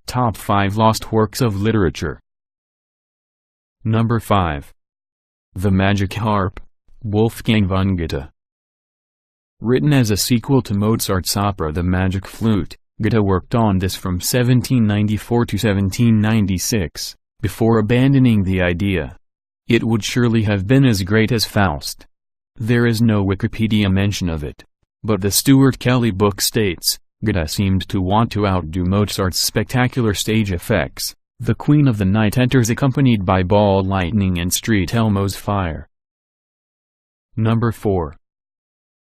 Top 5 Lost Works of Literature. Number 5. The Magikarp, Wolfgang von Goethe. Written as a sequel to Mozart's opera The Magic Flute, Goethe worked on this from 1794 to 1796, before abandoning the idea. It would surely have been as great as Faust. There is no Wikipedia mention of it, but the Stuart Kelly book states, Goethe seemed to want to outdo Mozart's spectacular stage effects. The Queen of the Night enters accompanied by ball lightning and street Elmo's fire. Number 4.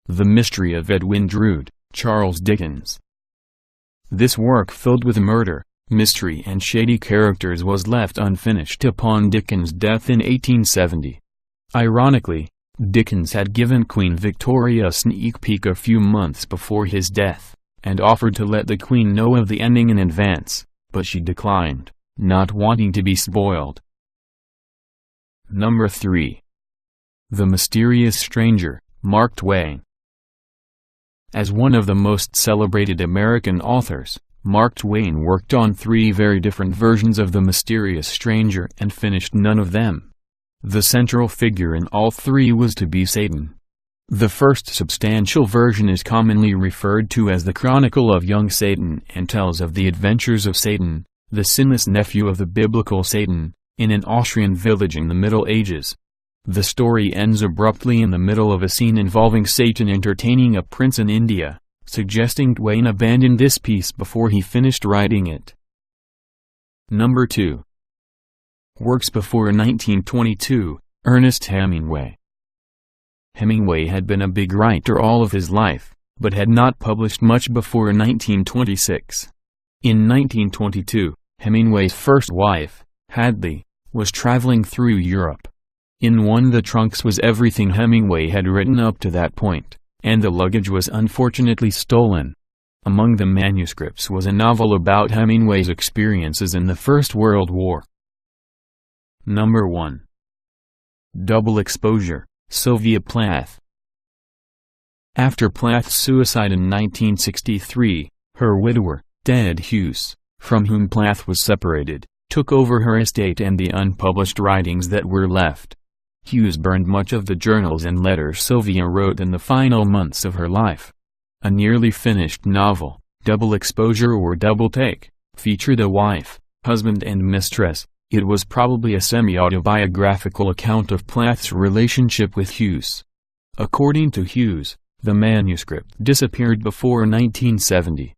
The Mystery of Edwin Drood, Charles Dickens. This work filled with murder, mystery and shady characters was left unfinished upon Dickens' death in 1870. Ironically, Dickens had given Queen Victoria a sneak peek a few months before his death, and offered to let the Queen know of the ending in advance, but she declined, not wanting to be spoiled. Number 3. The Mysterious Stranger, Mark Twain. As one of the most celebrated American authors, Mark Twain worked on 3 very different versions of The Mysterious Stranger and finished none of them. The central figure in all 3 was to be Satan. The first substantial version is commonly referred to as the Chronicle of Young Satan and tells of the adventures of Satan, the sinless nephew of the biblical Satan, in an Austrian village in the Middle Ages. The story ends abruptly in the middle of a scene involving Satan entertaining a prince in India, suggesting Twain abandoned this piece before he finished writing it. Number 2. Works before 1922, Ernest Hemingway. Hemingway had been a big writer all of his life, but had not published much before 1926. In 1922, Hemingway's first wife, Hadley, was traveling through Europe. In one of the trunks was everything Hemingway had written up to that point, and the luggage was unfortunately stolen. Among the manuscripts was a novel about Hemingway's experiences in the First World War. Number 1. Double Exposure, Sylvia Plath. After Plath's suicide in 1963, her widower, Ted Hughes, from whom Plath was separated, took over her estate and the unpublished writings that were left. Hughes burned much of the journals and letters Sylvia wrote in the final months of her life. A nearly finished novel, Double Exposure or Double Take, featured a wife, husband and mistress. It was probably a semi-autobiographical account of Plath's relationship with Hughes. According to Hughes, the manuscript disappeared before 1970,